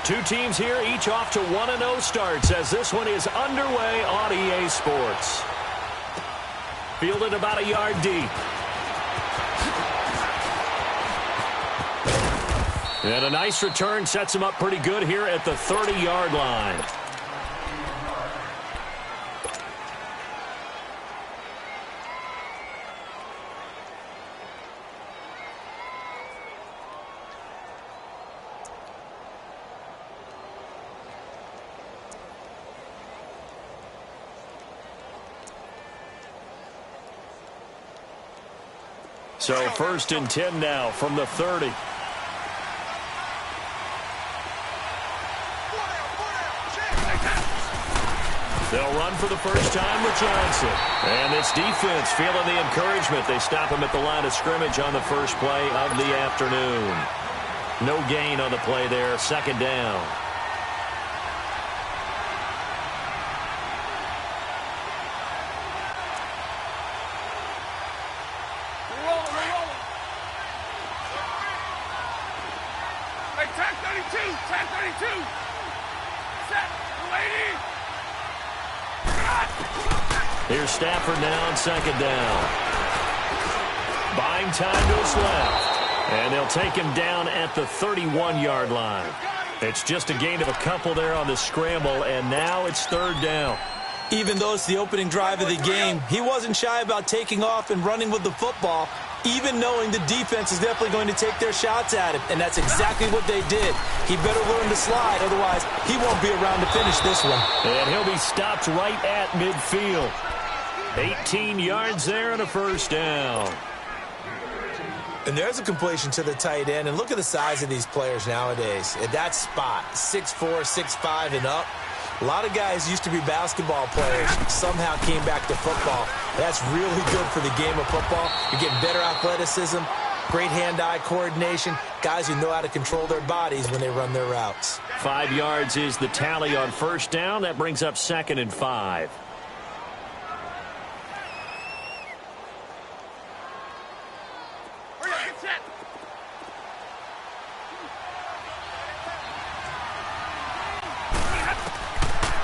Two teams here, each off to 1-0 starts as this one is underway on EA Sports. Fielded about a yard deep. And a nice return sets him up pretty good here at the 30-yard line. So 1st and 10 now from the 30. They'll run for the first time with Johnson. And this defense feeling the encouragement. They stop him at the line of scrimmage on the first play of the afternoon. No gain on the play there. 2nd down. Here's Stafford now on 2nd down. Buying time to his left. And they'll take him down at the 31-yard line. It's just a gain of a couple there on the scramble, and now it's 3rd down. Even though it's the opening drive of the game, he wasn't shy about taking off and running with the football, even knowing the defense is definitely going to take their shots at him, and that's exactly what they did. He better learn to slide, otherwise he won't be around to finish this one. And he'll be stopped right at midfield. 18 yards there and a 1st down. And there's a completion to the tight end, and look at the size of these players nowadays. At that spot, 6'4", 6'5", and up. A lot of guys used to be basketball players, somehow came back to football. That's really good for the game of football. You're getting better athleticism, great hand-eye coordination, guys who know how to control their bodies when they run their routes. 5 yards is the tally on 1st down. That brings up 2nd and 5.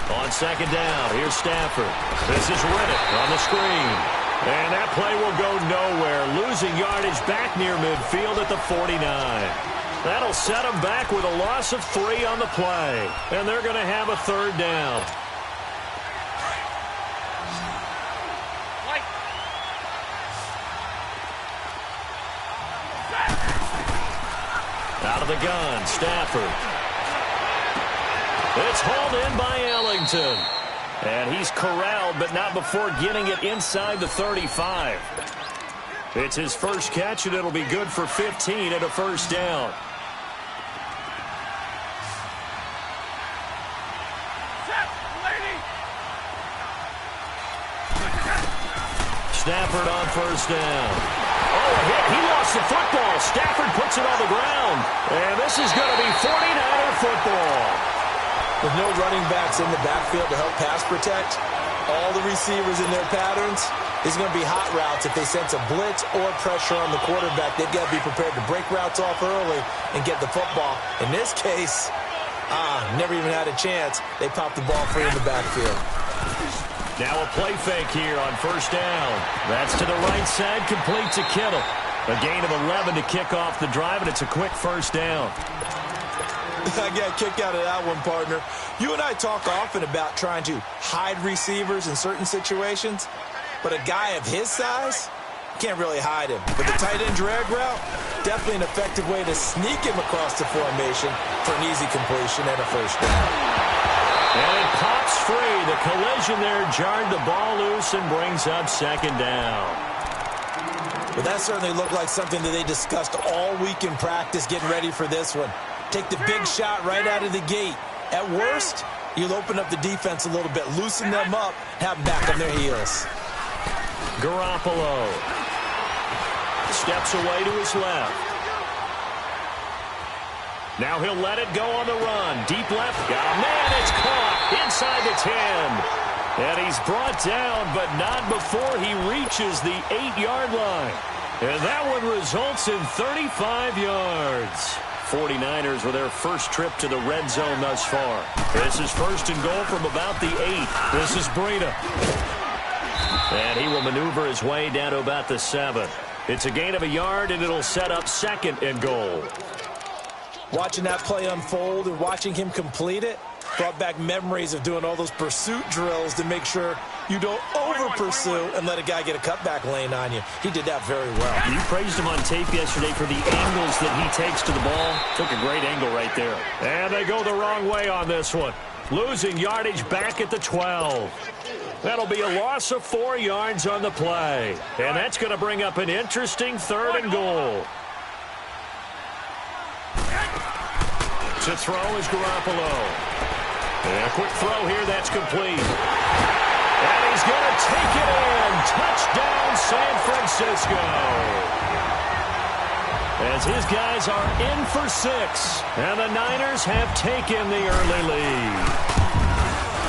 On 2nd down, here's Stafford. This is Riddick on the screen. And that play will go nowhere. Losing yardage back near midfield at the 49. That'll set them back with a loss of 3 on the play. And they're going to have a 3rd down. Out of the gun, Stafford. It's hauled in by Ellington. And he's corralled, but not before getting it inside the 35. It's his first catch, and it'll be good for 15 at a 1st down. Stafford on 1st down. Oh, a hit. He lost the football. Stafford puts it on the ground. And this is going to be 49er football. With no running backs in the backfield to help pass protect, all the receivers in their patterns, it's going to be hot routes. If they sense a blitz or pressure on the quarterback, they've got to be prepared to break routes off early and get the football. In this case, never even had a chance. They popped the ball free in the backfield. Now a play fake here on 1st down. That's to the right side, complete to Kittle. A gain of 11 to kick off the drive, and it's a quick 1st down. I got a kick out of that one, partner. You and I talk often about trying to hide receivers in certain situations, but a guy of his size can't really hide him. But the tight end drag route, definitely an effective way to sneak him across the formation for an easy completion and a 1st down. And it pops free. The collision there jarred the ball loose and brings up 2nd down. But that certainly looked like something that they discussed all week in practice getting ready for this one. Take the big shot right out of the gate. At worst, you'll open up the defense a little bit, loosen them up, have them back on their heels. Garoppolo steps away to his left. Now he'll let it go on the run. Deep left. Got a man. It's caught inside the 10. And he's brought down, but not before he reaches the 8-yard line. And that one results in 35 yards. 49ers with their first trip to the red zone thus far. This is first and goal from about the 8. This is Breida. And he will maneuver his way down to about the 7. It's a gain of a yard, and it'll set up second and goal. Watching that play unfold and watching him complete it brought back memories of doing all those pursuit drills to make sure you don't over-pursue and let a guy get a cutback lane on you. He did that very well. You praised him on tape yesterday for the angles that he takes to the ball. Took a great angle right there. And they go the wrong way on this one. Losing yardage back at the 12. That'll be a loss of 4 yards on the play. And that's going to bring up an interesting third and goal. To throw is Garoppolo. And a quick throw here, that's complete. And he's going to take it in. Touchdown, San Francisco. As his guys are in for 6. And the Niners have taken the early lead.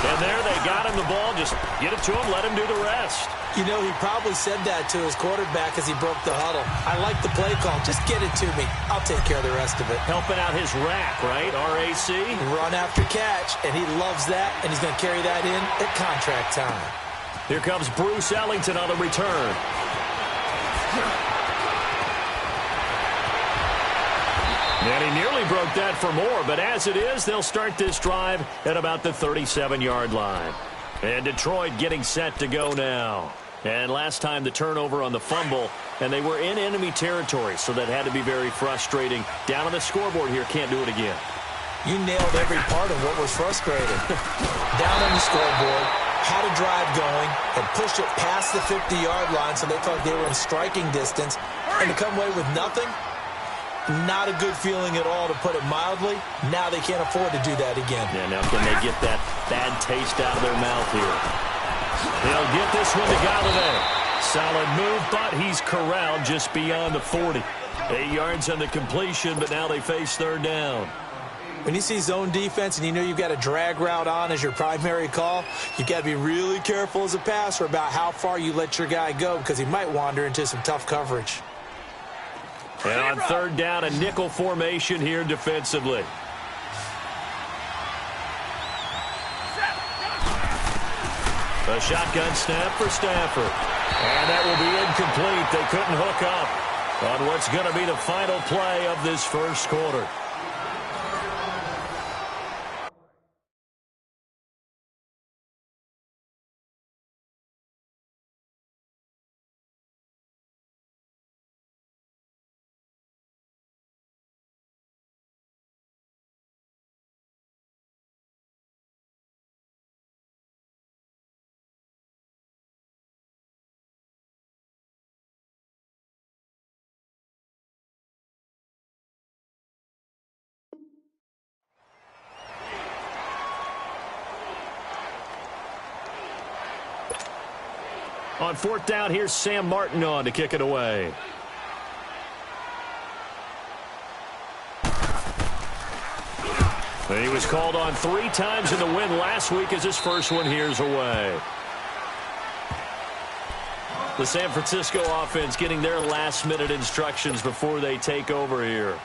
And there they got him the ball. Just get it to him, let him do the rest. You know, he probably said that to his quarterback as he broke the huddle. I like the play call. Just get it to me. I'll take care of the rest of it. Helping out his rack, right? RAC. Run after catch, and he loves that, and he's going to carry that in at contract time. Here comes Bruce Ellington on the return. And he nearly broke that for more, but as it is, they'll start this drive at about the 37-yard line. And Detroit getting set to go now. And last time the turnover on the fumble, and they were in enemy territory, so that had to be very frustrating. Down on the scoreboard here, can't do it again. You nailed every part of what was frustrating. Down on the scoreboard, had a drive going, and pushed it past the 50-yard line so they felt like they were in striking distance, and to come away with nothing, not a good feeling at all, to put it mildly. Now they can't afford to do that again. Yeah, now can they get that bad taste out of their mouth here? They'll get this one to Galladay. Solid move, but he's corralled just beyond the 40. 8 yards on the completion, but now they face third down. When you see zone defense and you know you've got a drag route on as your primary call, you've got to be really careful as a passer about how far you let your guy go, because he might wander into some tough coverage. And on third down, a nickel formation here defensively. A shotgun snap for Stafford. And that will be incomplete. They couldn't hook up on what's going to be the final play of this first quarter. On fourth down, here's Sam Martin on to kick it away. He was called on 3 times in the win last week as his first one here's away. The San Francisco offense getting their last-minute instructions before they take over here.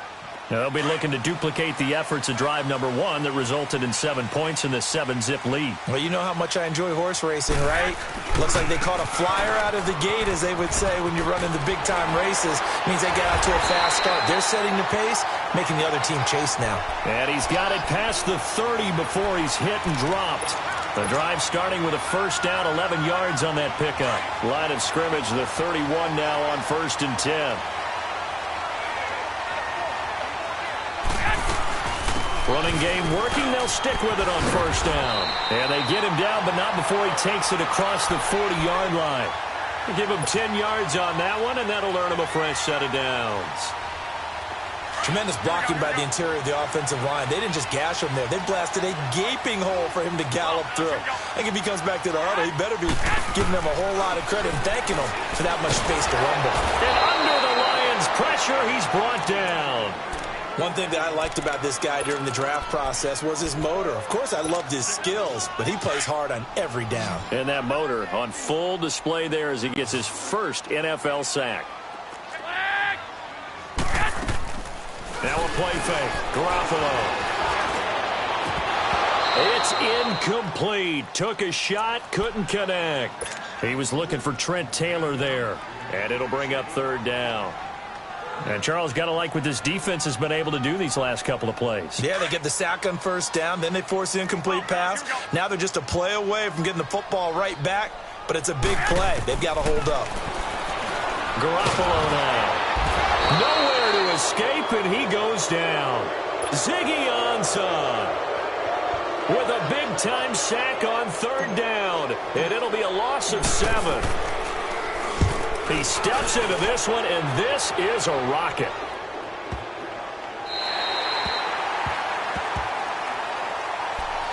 They'll be looking to duplicate the efforts of drive number 1 that resulted in 7 points in the 7-zip lead. Well, you know how much I enjoy horse racing, right? Looks like they caught a flyer out of the gate, as they would say when you're running the big-time races. Means they get out to a fast start. They're setting the pace, making the other team chase now. And he's got it past the 30 before he's hit and dropped. The drive starting with a first down, 11 yards on that pickup. Line of scrimmage, the 31 now on 1st and 10. Running game working. They'll stick with it on first down. And they get him down, but not before he takes it across the 40-yard line. They give him 10 yards on that one, and that'll earn him a fresh set of downs. Tremendous blocking by the interior of the offensive line. They didn't just gash him there. They blasted a gaping hole for him to gallop through. I think if he comes back to the huddle, he better be giving them a whole lot of credit and thanking them for that much space to rumble. And under the Lions' pressure, he's brought down. One thing that I liked about this guy during the draft process was his motor. Of course, I loved his skills, but he plays hard on every down. And that motor on full display there as he gets his first NFL sack. Now a play fake. Garoppolo. It's incomplete. Took a shot, couldn't connect. He was looking for Trent Taylor there. And it'll bring up third down. And Charles, got to like what this defense has been able to do these last couple of plays. Yeah, they get the sack on first down, then they force the incomplete pass. Now they're just a play away from getting the football right back, but it's a big play. They've got to hold up. Garoppolo now. Nowhere to escape, and he goes down. Ziggy Ansah with a big-time sack on third down, and it'll be a loss of 7. He steps into this one, and this is a rocket.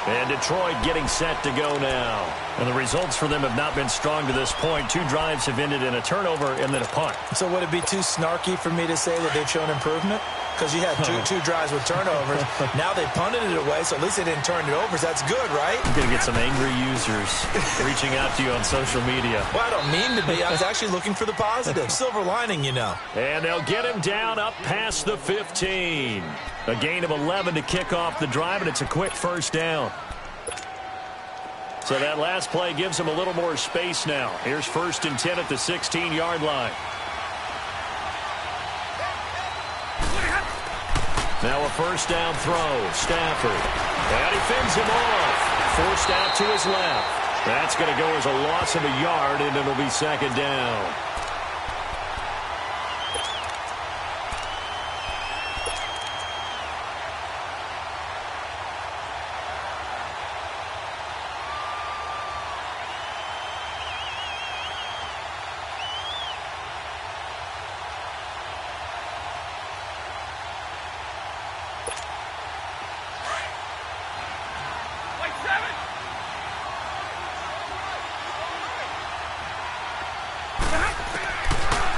And Detroit getting set to go now. And the results for them have not been strong to this point. 2 drives have ended in a turnover and then a punt. So would it be too snarky for me to say that they've shown improvement? Because you had two drives with turnovers. Now they punted it away, so at least they didn't turn it over. So that's good, right? You're going to get some angry users reaching out to you on social media. Well, I don't mean to be. I was actually looking for the positive. Silver lining, you know. And they'll get him down up past the 15. A gain of 11 to kick off the drive, and it's a quick first down. So that last play gives him a little more space now. Here's 1st and 10 at the 16-yard line. Now a first down throw. Stafford. And he fends him off. Forced out to his left. That's going to go as a loss of a yard, and it'll be 2nd down.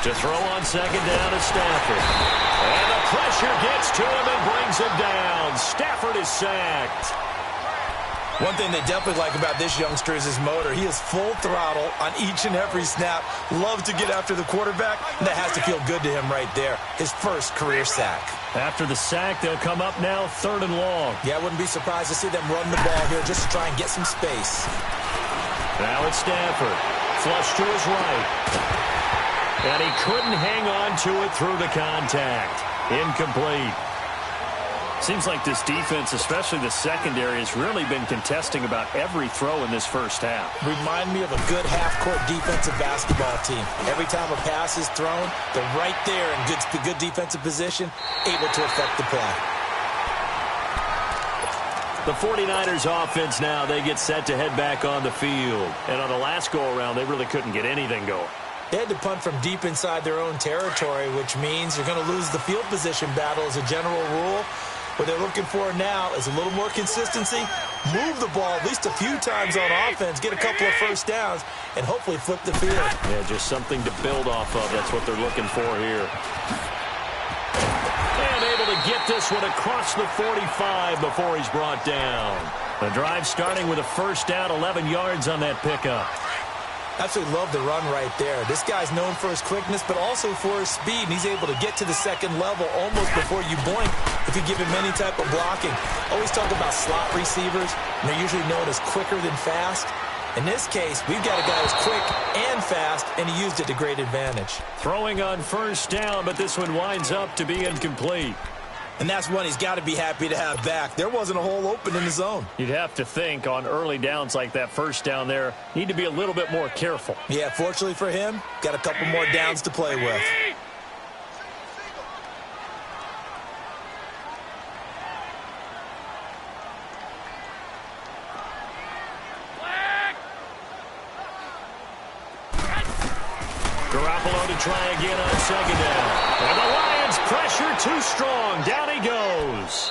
To throw on 2nd down is Stafford. And the pressure gets to him and brings him down. Stafford is sacked. One thing they definitely like about this youngster is his motor. He is full throttle on each and every snap. Loves to get after the quarterback, and that has to feel good to him right there. His first career sack. After the sack, they'll come up now 3rd and long. Yeah, I wouldn't be surprised to see them run the ball here just to try and get some space. Now it's Stafford. Flush to his right. And he couldn't hang on to it through the contact. Incomplete. Seems like this defense, especially the secondary, has really been contesting about every throw in this first half. Remind me of a good half-court defensive basketball team. Every time a pass is thrown, they're right there in good defensive position, able to affect the play. The 49ers offense now, they get set to head back on the field. And on the last go-around, they really couldn't get anything going. They had to punt from deep inside their own territory, which means you're going to lose the field position battle as a general rule. What they're looking for now is a little more consistency, move the ball at least a few times on offense, get a couple of first downs, and hopefully flip the field. Yeah, just something to build off of. That's what they're looking for here. And able to get this one across the 45 before he's brought down. The drive starting with a first down, 11 yards on that pickup. Absolutely love the run right there. This guy's known for his quickness, but also for his speed. And he's able to get to the 2nd level almost before you blink if you give him any type of blocking. Always talk about slot receivers, and they're usually known as quicker than fast. In this case, we've got a guy who's quick and fast, and he used it to great advantage. Throwing on first down, but this one winds up to be incomplete. And that's one he's got to be happy to have back. There wasn't a hole open in the zone. You'd have to think on early downs like that first down there, need to be a little bit more careful. Yeah, fortunately for him, got a couple more downs to play with. Garoppolo to try again on 2nd down. And the Lions pressure too strong. Down he goes.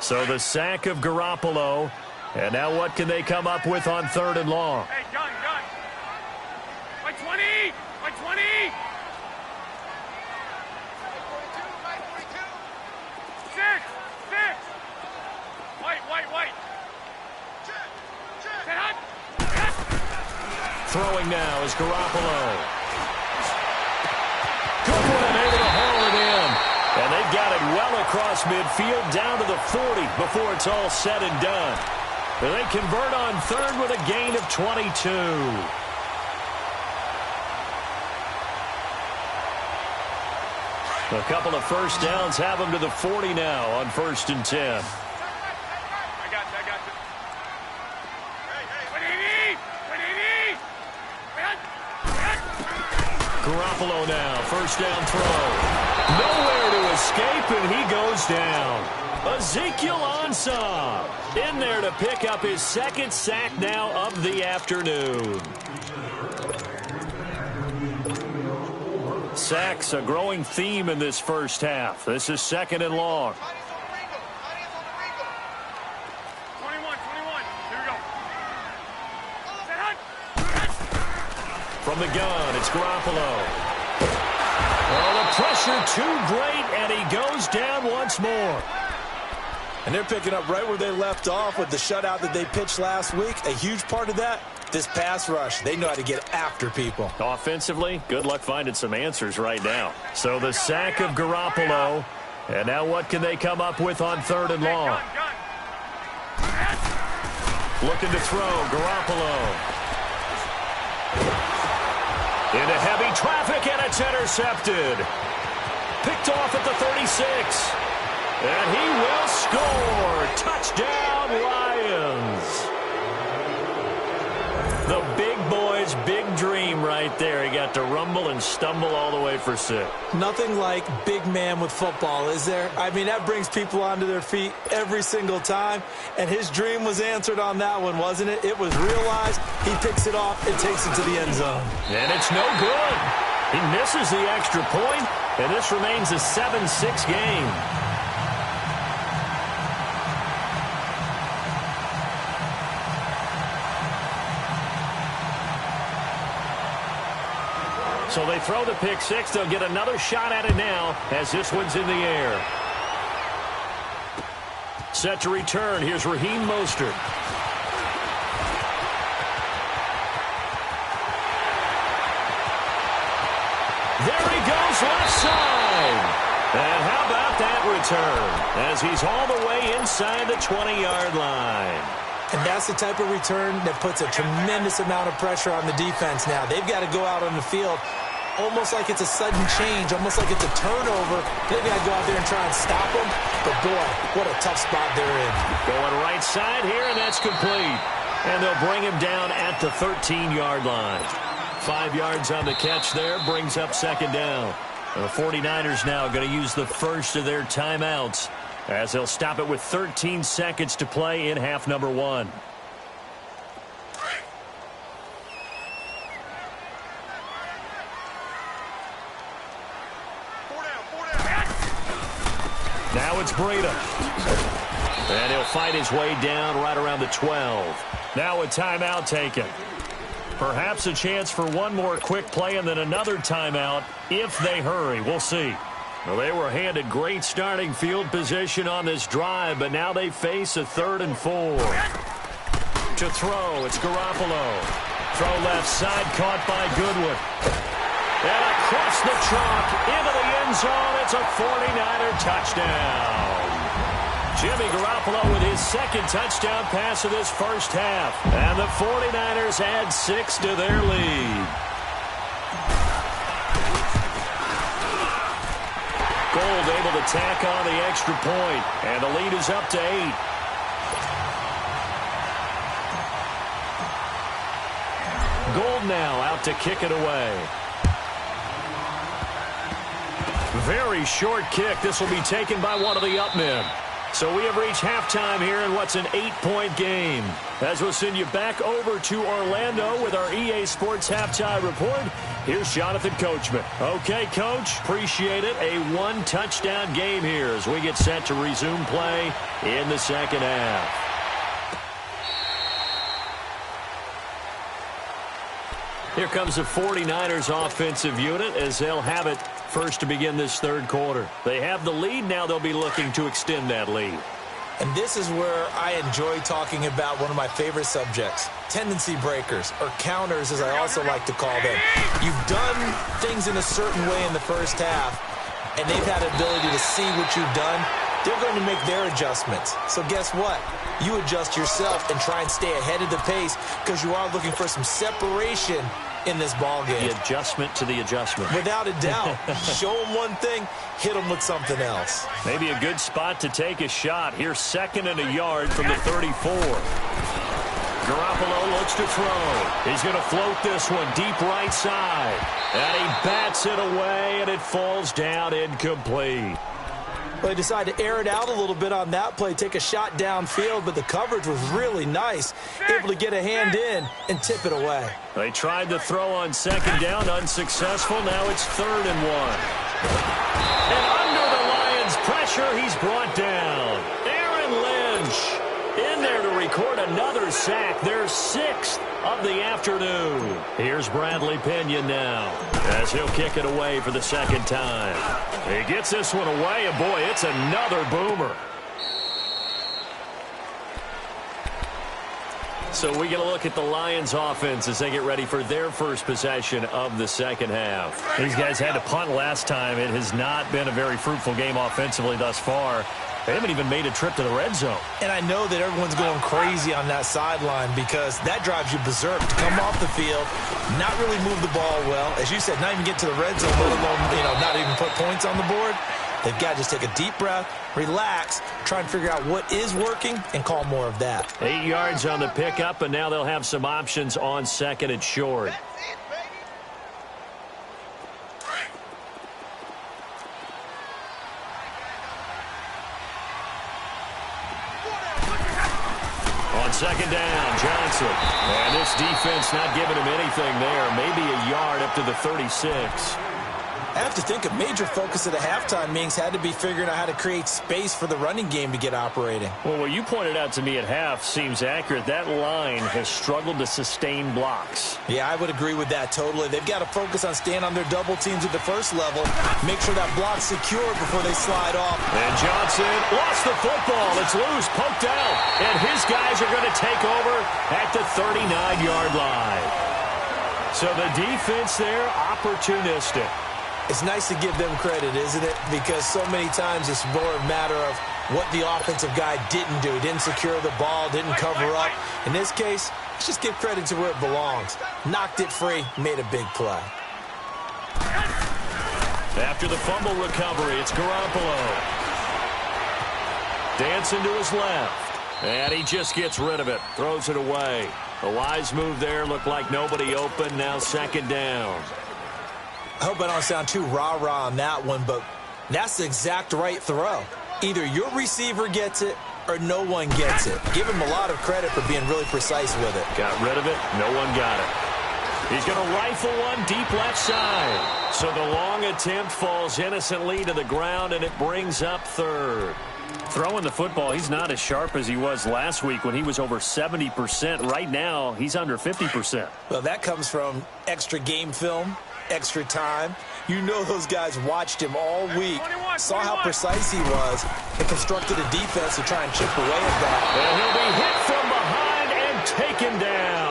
So the sack of Garoppolo. And now what can they come up with on 3rd and long? Hey, gun. By 20! By 20! Six! White! Throwing now is Garoppolo. Good one, able to haul it in. And they've got it well across midfield down to the 40 before it's all said and done. And they convert on third with a gain of 22. A couple of first downs have them to the 40 now on 1st and 10. I got you. Hey. Garoppolo now, first down throw. Nowhere to escape, and he goes down. Ezekiel Ansah in there to pick up his second sack now of the afternoon. Sacks, a growing theme in this first half. This is 2nd and long. 21. Here we go. Set hunt. From the gun, it's Garoppolo. Oh, the pressure too great, and he goes down once more. And they're picking up right where they left off with the shutout that they pitched last week. A huge part of that, this pass rush. They know how to get after people. Offensively, good luck finding some answers right now. So the sack of Garoppolo. And now what can they come up with on 3rd and long? Gun. Looking to throw, Garoppolo. Into heavy traffic, and it's intercepted. Picked off at the 36. And he will score. Touchdown, Lions. The big boy's big dream right there. He got to rumble and stumble all the way for 6. Nothing like big man with football, is there? I mean, that brings people onto their feet every single time. And his dream was answered on that one, wasn't it? It was realized. He picks it off and takes it to the end zone. And it's no good. He misses the extra point, and this remains a 7-6 game. So they throw the pick 6. They'll get another shot at it now as this one's in the air. Set to return. Here's Raheem Mostert. There he goes left side. And how about that return as he's all the way inside the 20-yard line. And that's the type of return that puts a tremendous amount of pressure on the defense now. They've got to go out on the field almost like it's a sudden change, almost like it's a turnover. They've got to go out there and try and stop them. But, boy, what a tough spot they're in. Going right side here, and that's complete. And they'll bring him down at the 13-yard line. 5 yards on the catch there, brings up 2nd down. The 49ers now going to use the first of their timeouts as they'll stop it with 13 seconds to play in half number 1. Now it's Breida. And he'll fight his way down right around the 12. Now a timeout taken. Perhaps a chance for one more quick play and then another timeout if they hurry. We'll see. Well, they were handed great starting field position on this drive, but now they face a 3rd and 4. To throw, it's Garoppolo. Throw left side, caught by Goodwin. And across the chalk, into the end zone, it's a 49er touchdown. Jimmy Garoppolo with his second touchdown pass of this first half. And the 49ers add 6 to their lead. Gold able to tack on the extra point, and the lead is up to 8. Gold now out to kick it away. Very short kick. This will be taken by one of the up men. So we have reached halftime here in what's an 8-point game. As we'll send you back over to Orlando with our EA Sports Halftime Report, here's Jonathan Coachman. Okay, Coach, appreciate it. A 1-touchdown game here as we get set to resume play in the second half. Here comes the 49ers offensive unit as they'll have it first to begin this third quarter. They have the lead. Now they'll be looking to extend that lead. And this is where I enjoy talking about one of my favorite subjects, tendency breakers, or counters as I also like to call them. You've done things in a certain way in the first half, and they've had the ability to see what you've done. They're going to make their adjustments. So guess what? You adjust yourself and try and stay ahead of the pace because you are looking for some separation in this ball game. The adjustment to the adjustment. Without a doubt. Show them one thing, hit them with something else. Maybe a good spot to take a shot. Here's 2nd and a yard from the 34. Garoppolo looks to throw. He's going to float this one deep right side. And he bats it away, and it falls down incomplete. Well, they decided to air it out a little bit on that play, take a shot downfield, but the coverage was really nice. Able to get a hand in and tip it away. They tried to throw on 2nd down, unsuccessful. Now it's 3rd and 1. And under the Lions' pressure, he's brought down. Aaron Lynch in there to record another sack. Their 6th of the afternoon. Here's Bradley Pena now as he'll kick it away for the 2nd time. He gets this one away, and boy, it's another boomer. So we get a look at the Lions offense as they get ready for their first possession of the 2nd half. These guys had to punt last time. It has not been a very fruitful game offensively thus far. They haven't even made a trip to the red zone. And I know that everyone's going crazy on that sideline because that drives you berserk to come off the field, not really move the ball well. As you said, not even get to the red zone, let alone, not even put points on the board. They've got to just take a deep breath, relax, try and figure out what is working, and call more of that. 8 yards on the pickup, and now they'll have some options on 2nd and short. On 2nd down, Johnson. And this defense not giving him anything there. Maybe a yard up to the 36. I have to think a major focus at a halftime means had to be figuring out how to create space for the running game to get operating. Well, what you pointed out to me at half seems accurate. That line has struggled to sustain blocks. Yeah, I would agree with that totally. They've got to focus on staying on their double teams at the first level, make sure that block's secure before they slide off. And Johnson lost the football. It's loose, poked out. And his guys are going to take over at the 39-yard line. So the defense there, opportunistic. It's nice to give them credit, isn't it? Because so many times it's more a matter of what the offensive guy didn't do. Didn't secure the ball, didn't cover up. In this case, let's just give credit to where it belongs. Knocked it free, made a big play. After the fumble recovery, it's Garoppolo. Dancing to his left. And he just gets rid of it. Throws it away. A wise move there. Looked like nobody open. Now 2nd down. I hope I don't sound too rah-rah on that one, but that's the exact right throw. Either your receiver gets it or no one gets it. Give him a lot of credit for being really precise with it. Got rid of it. No one got it. He's going to rifle one deep left side. So the long attempt falls innocently to the ground, and it brings up 3rd. Throwing the football, he's not as sharp as he was last week when he was over 70%. Right now, he's under 50%. Well, that comes from extra game film, extra time. You know those guys watched him all week, saw how precise he was, and constructed a defense to try and chip away at that. And he'll be hit from behind and taken down.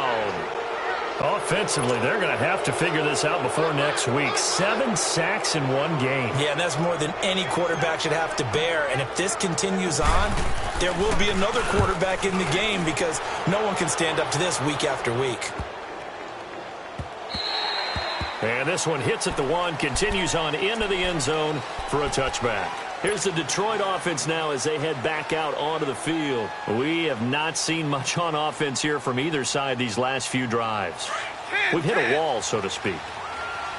Offensively, they're going to have to figure this out before next week. 7 sacks in one game. Yeah, and that's more than any quarterback should have to bear. And if this continues on, there will be another quarterback in the game because no one can stand up to this week after week. And this one hits at the 1, continues on into the end zone for a touchback. Here's the Detroit offense now as they head back out onto the field. We have not seen much on offense here from either side these last few drives. We've hit a wall, so to speak.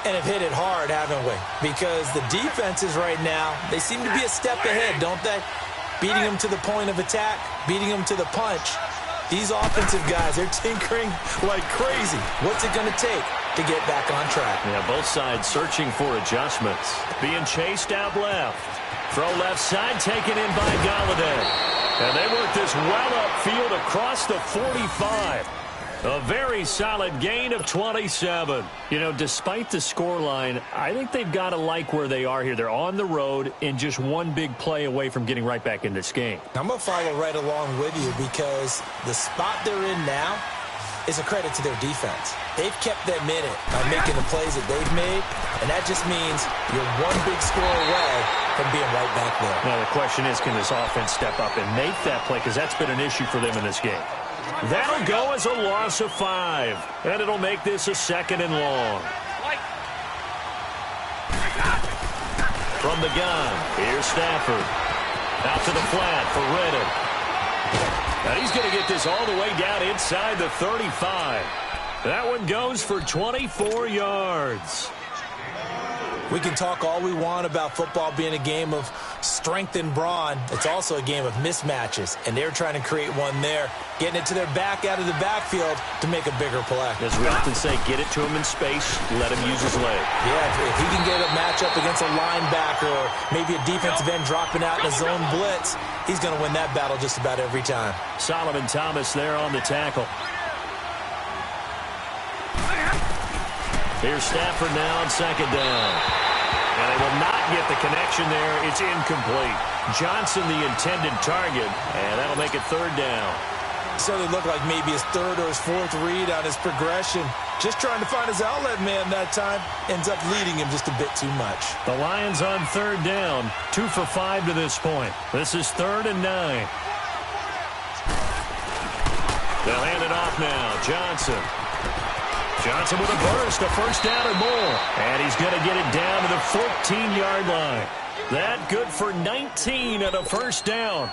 And have hit it hard, haven't we? Because the defenses right now, they seem to be a step ahead, don't they? Beating them to the point of attack, beating them to the punch. These offensive guys, they're tinkering like crazy. What's it going to take to get back on track? Yeah, both sides searching for adjustments. Being chased out left. Throw left side, taken in by Galladay. And they work this well upfield across the 45. A very solid gain of 27. You know, despite the scoreline, I think they've got to like where they are here. They're on the road and just one big play away from getting right back in this game. I'm going to follow right along with you because the spot they're in now is a credit to their defense. They've kept them in it by making the plays that they've made, and that just means you're one big score away from being right back there. Now, the question is, can this offense step up and make that play? Because that's been an issue for them in this game. That'll go as a loss of 5, and it'll make this a 2nd and long. From the gun, here's Stafford. Out to the flat for Reddick. And he's going to get this all the way down inside the 35. That one goes for 24 yards. We can talk all we want about football being a game of strength and brawn. It's also a game of mismatches, and they're trying to create one there, getting it to their back out of the backfield to make a bigger play. As we often say, get it to him in space, let him use his leg. Yeah, if he can get a matchup against a linebacker or maybe a defensive end dropping out in a zone blitz, he's going to win that battle just about every time. Solomon Thomas there on the tackle. Here's Stafford now on 2nd down. And they will not get the connection there. It's incomplete. Johnson the intended target, and that'll make it 3rd down. So it looked like maybe his 3rd or his 4th read on his progression. Just trying to find his outlet man that time. Ends up leading him just a bit too much. The Lions on 3rd down. 2 for 5 to this point. This is 3rd and 9. They'll hand it off now. Johnson with a burst, a 1st down or more. And he's going to get it down to the 14-yard line. That good for 19 and a 1st down.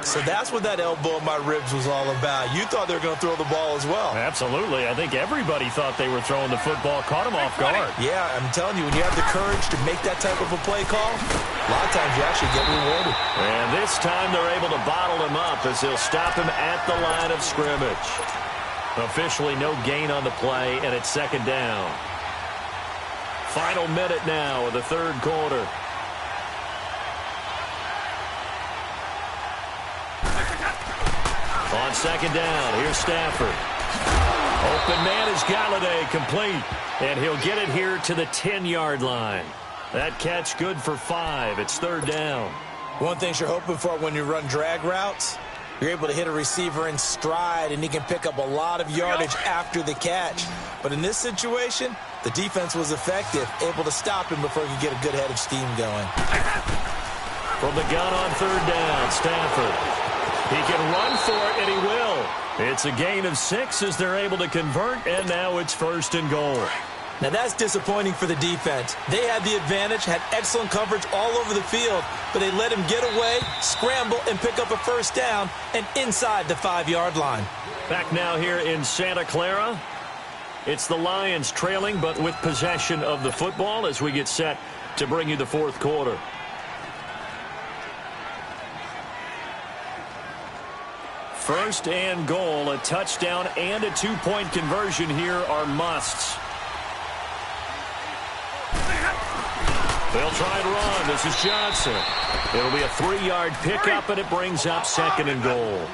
So that's what that elbow in my ribs was all about. You thought they were going to throw the ball as well. Absolutely. I think everybody thought they were throwing the football, caught him off guard. Yeah, I'm telling you, when you have the courage to make that type of a play call, a lot of times you actually get rewarded. And this time they're able to bottle him up as they'll stop him at the line of scrimmage. Officially no gain on the play, and it's 2nd down. Final minute now of the 3rd quarter. On 2nd down, here's Stafford. Open man is Galladay, complete. And he'll get it here to the 10-yard line. That catch good for 5. It's 3rd down. One thing you're hoping for when you run drag routes, you're able to hit a receiver in stride, and he can pick up a lot of yardage after the catch. But in this situation, the defense was effective, able to stop him before he could get a good head of steam going. From the gun on 3rd down, Stafford. He can run for it, and he will. It's a gain of 6 as they're able to convert, and now it's 1st and goal. Now, that's disappointing for the defense. They had the advantage, had excellent coverage all over the field, but they let him get away, scramble, and pick up a 1st down, and inside the 5-yard line. Back now here in Santa Clara. It's the Lions trailing, but with possession of the football as we get set to bring you the 4th quarter. First and goal, a touchdown and a 2-point conversion here are musts. They'll try and run. This is Johnson. It'll be a 3-yard pickup, and it brings up 2nd and goal.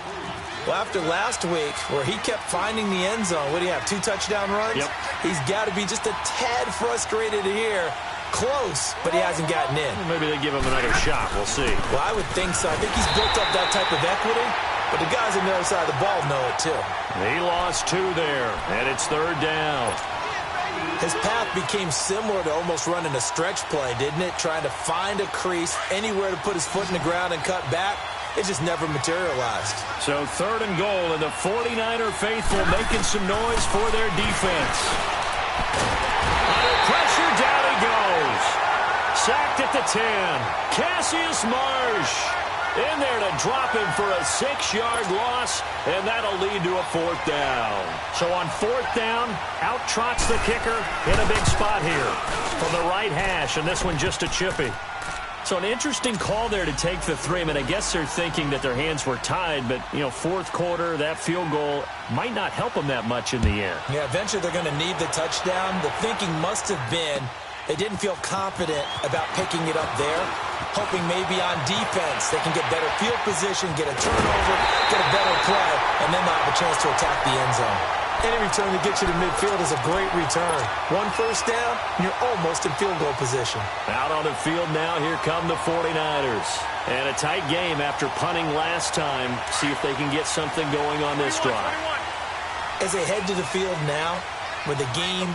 Well, after last week, where he kept finding the end zone, what do you have, 2 touchdown runs? Yep. He's got to be just a tad frustrated here. Close, but he hasn't gotten in. Well, maybe they give him another shot. We'll see. Well, I would think so. I think he's built up that type of equity, but the guys on the other side of the ball know it too. He lost 2 there, and it's 3rd down. His path became similar to almost running a stretch play, didn't it? Trying to find a crease, anywhere to put his foot in the ground and cut back. It just never materialized. So 3rd and goal, and the 49er faithful making some noise for their defense. Under pressure, down he goes. Sacked at the 10. Cassius Marsh in there to drop him for a 6-yard loss, and that'll lead to a 4th down. So on 4th down, out trots the kicker in a big spot here from the right hash, and this one just a chippy. So an interesting call there to take the 3. I mean, I guess they're thinking that their hands were tied, but, you know, 4th quarter, that field goal might not help them that much in the end. Yeah, eventually they're going to need the touchdown. The thinking must have been, They didn't feel confident about picking it up there, hoping maybe on defense they can get better field position, get a turnover, get a better play, and then they'll have a chance to attack the end zone. Any return to get you to midfield is a great return. One first down, and you're almost in field goal position. Out on the field now, here come the 49ers. And a tight game after punting last time. See if they can get something going on this drive. As they head to the field now, with the game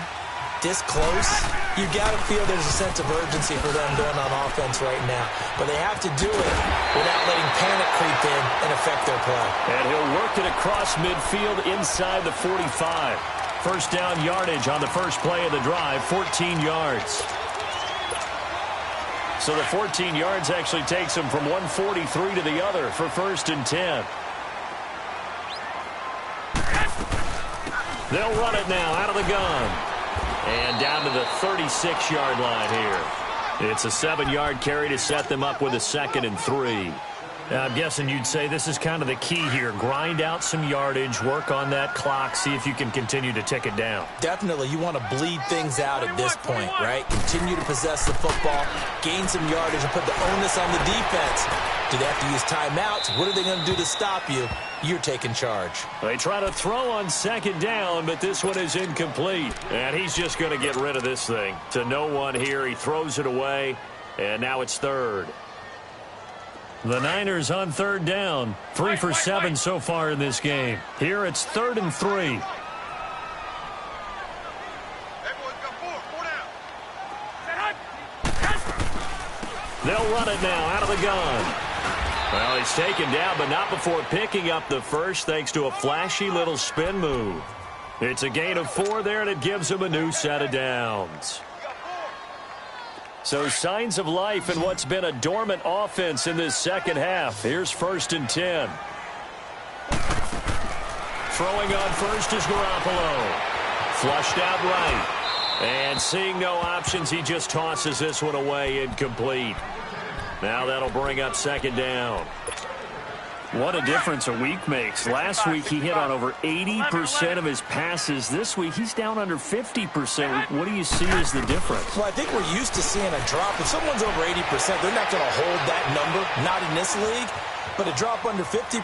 this close, you got to feel there's a sense of urgency for them going on offense right now. But they have to do it without letting panic creep in and affect their play. And he'll work it across midfield inside the 45. First down yardage on the first play of the drive, 14 yards. So the 14 yards actually takes them from 143 to the other for 1st and 10. They'll run it now out of the gun. And down to the 36-yard line here. It's a 7-yard carry to set them up with a 2nd and 3. Now, I'm guessing you'd say this is kind of the key here. Grind out some yardage, work on that clock, see if you can continue to tick it down. Definitely. You want to bleed things out at this point, right? Continue to possess the football, gain some yardage, and put the onus on the defense. Do they have to use timeouts? What are they going to do to stop you? You're taking charge. They try to throw on 2nd down, but this one is incomplete. And he's just going to get rid of this thing. To no one here. He throws it away, and now it's 3rd. The Niners on 3rd down. 3 for 7 so far in this game. Here it's 3rd and 3. They'll run it now out of the gun. Well, he's taken down, but not before picking up the first thanks to a flashy little spin move. It's a gain of 4 there, and it gives him a new set of downs. So signs of life in what's been a dormant offense in this second half. Here's 1st and 10. Throwing on first is Garoppolo. Flushed out right. And seeing no options, he just tosses this one away, incomplete. Now that'll bring up 2nd down. What a difference a week makes. Last week he hit on over 80% of his passes. This week he's down under 50%. What do you see as the difference? Well, I think we're used to seeing a drop. If someone's over 80%, they're not going to hold that number, not in this league. But a drop under 50%,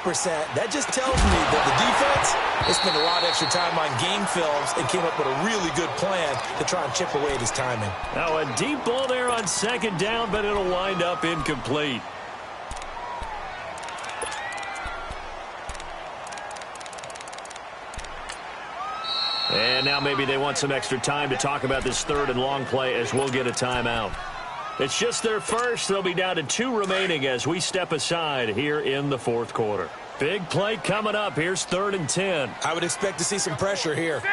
that just tells me that the defense has spent a lot of extra time on game films and came up with a really good plan to try and chip away at his timing. Now a deep ball there on 2nd down, but it'll wind up incomplete. And now maybe they want some extra time to talk about this 3rd and long play as we'll get a timeout. It's just their first. They'll be down to 2 remaining as we step aside here in the 4th quarter. Big play coming up. Here's 3rd and 10. I would expect to see some pressure here. 6.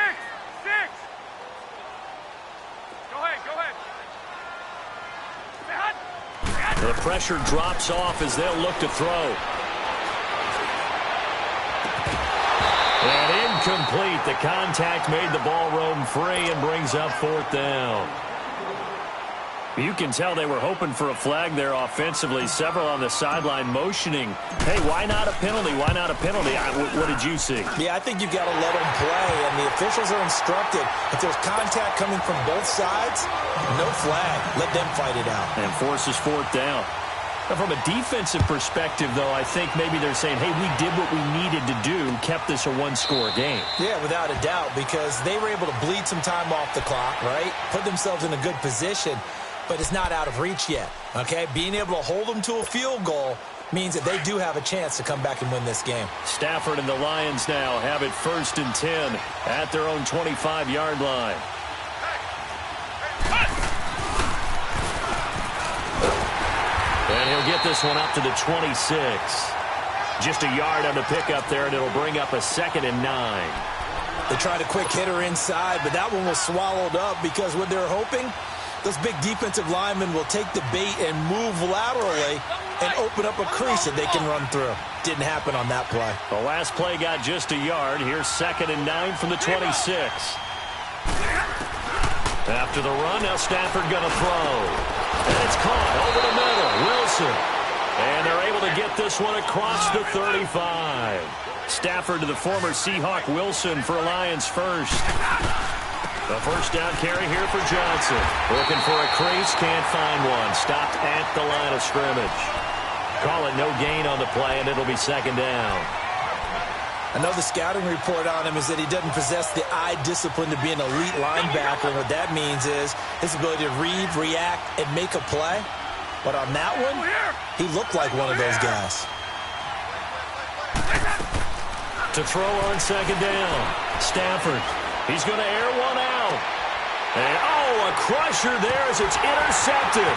Go ahead. The pressure drops off as they'll look to throw. And incomplete. The contact made the ball roam free and brings up 4th down. You can tell they were hoping for a flag there offensively. Several on the sideline motioning. Hey, why not a penalty? Why not a penalty? What did you see? Yeah, I think you've got to let them play, and the officials are instructed. If there's contact coming from both sides, no flag. Let them fight it out. And forces 4th down. Now, from a defensive perspective, though, I think maybe they're saying, hey, we did what we needed to do, kept this a 1-score game. Yeah, without a doubt, because they were able to bleed some time off the clock, right? Put themselves in a good position. But it's not out of reach yet, okay? Being able to hold them to a field goal means that they do have a chance to come back and win this game. Stafford and the Lions now have it 1st and 10 at their own 25-yard line. And he'll get this one up to the 26. Just a yard on the pickup there, and it'll bring up a 2nd and 9. They tried a quick hitter inside, but that one was swallowed up because what they're hoping, those big defensive linemen will take the bait and move laterally and open up a crease that they can run through. Didn't happen on that play. The last play got just a yard. Here's 2nd and 9 from the 26. After the run, now Stafford going to throw. And it's caught over the middle. Wilson. And they're able to get this one across the 35. Stafford to the former Seahawk Wilson for Lions first. A first down carry here for Johnson. Looking for a crease, can't find one. Stopped at the line of scrimmage. Call it no gain on the play, and it'll be second down. I know the scouting report on him is that he doesn't possess the eye discipline to be an elite linebacker. And what that means is his ability to read, react, and make a play. But on that one, he looked like one of those guys. To throw on second down. Stafford. He's going to air one out. And, a crusher there as it's intercepted.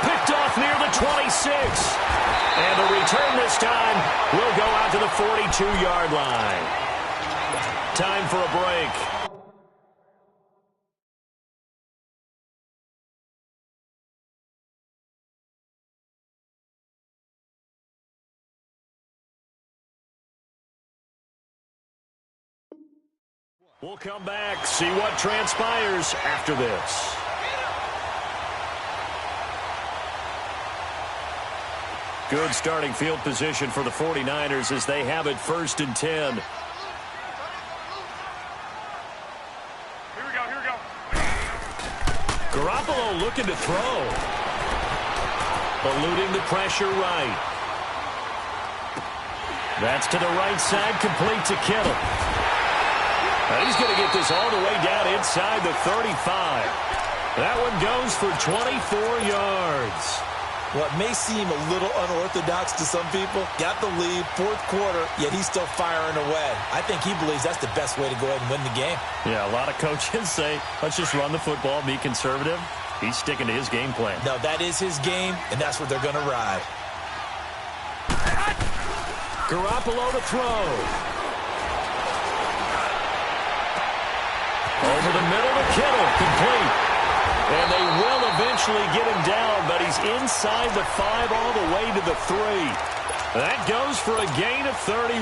Picked off near the 26. And the return this time will go out to the 42-yard line. Time for a break. We'll come back, see what transpires after this. Good starting field position for the 49ers as they have it 1st and 10. Here we go. Garoppolo looking to throw. Eluding the pressure right. That's to the right side, complete to Kittle. And he's going to get this all the way down inside the 35. That one goes for 24 yards. What may seem a little unorthodox to some people, got the lead, 4th quarter, yet he's still firing away. I think he believes that's the best way to go ahead and win the game. Yeah, a lot of coaches say, let's just run the football, be conservative. He's sticking to his game plan. No, that is his game, and that's what they're going to ride. Garoppolo to throw. Over the middle to Kittle, complete. And they will eventually get him down, but he's inside the 5 all the way to the 3. That goes for a gain of 31.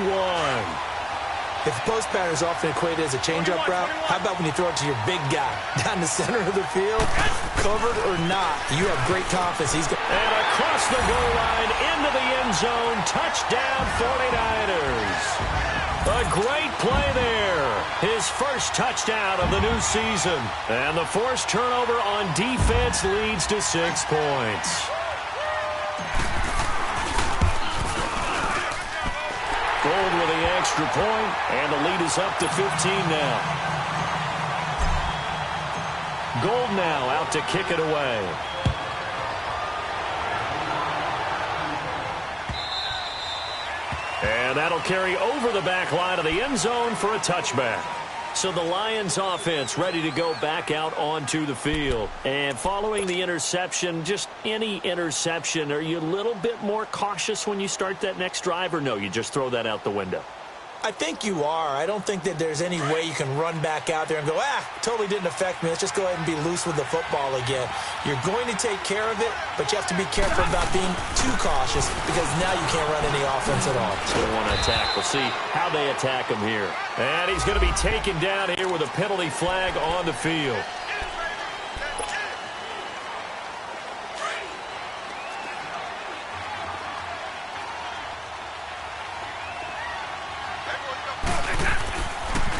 If the post pattern is often equated as a change-up route, how about when you throw it to your big guy down the center of the field? Covered or not, you have great confidence. And across the goal line, into the end zone, touchdown 49ers. A great play there. His first touchdown of the new season. And the forced turnover on defense leads to 6 points. Gold with the extra point, and the lead is up to 15 now. Gold now out to kick it away. And that'll carry over the back line of the end zone for a touchback. So the Lions offense ready to go back out onto the field. And following the interception, just any interception, are you a little bit more cautious when you start that next drive, or no, you just throw that out the window? I think you are. I don't think that there's any way you can run back out there and go, totally didn't affect me. Let's just go ahead and be loose with the football again. You're going to take care of it, but you have to be careful about being too cautious because now you can't run any offense at all. So they want to attack. We'll see how they attack him here. And he's going to be taken down here with a penalty flag on the field.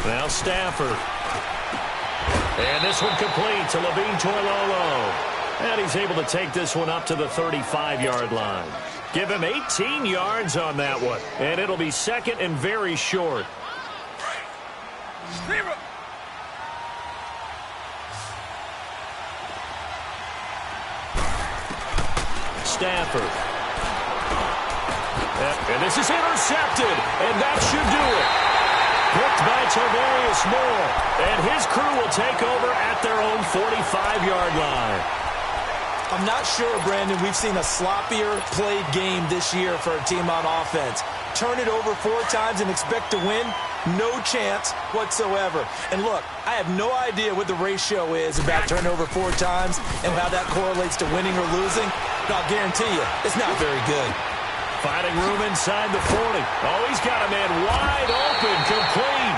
Now Stafford. And this one complete to Levine Toilolo. And he's able to take this one up to the 35-yard line. Give him 18 yards on that one. And it'll be second and very short. Stafford. And this is intercepted. And that should do it. Picked by Tarvarius Moore. And his crew will take over at their own 45-yard line. I'm not sure, Brandon, we've seen a sloppier played game this year for a team on offense. Turn it over 4 times and expect to win? No chance whatsoever. And look, I have no idea what the ratio is about turnover 4 times and how that correlates to winning or losing. But I'll guarantee you, it's not very good. Finding room inside the 40. Oh, he's got a man wide open, complete.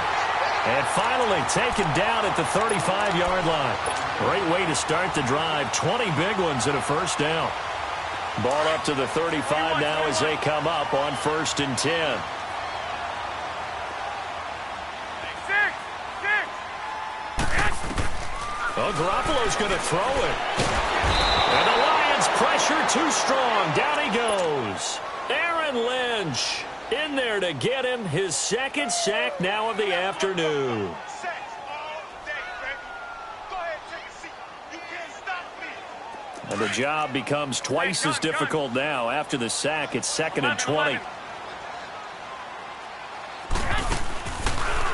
And finally taken down at the 35-yard line. Great way to start the drive. 20 big ones and a first down. Ball up to the 35 now as they come up on 1st and 10. Oh, Garoppolo's going to throw it. And the Lions pressure too strong. Down he goes. Aaron Lynch in there to get him his second sack now of the afternoon. And the job becomes twice as difficult now. After the sack, it's 2nd and 20.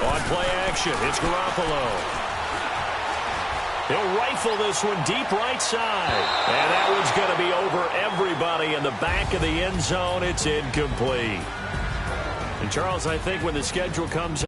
On play action, it's Garoppolo. He'll rifle this one deep right side. And that one's going to be over everybody in the back of the end zone. It's incomplete. And, Charles, I think when the schedule comes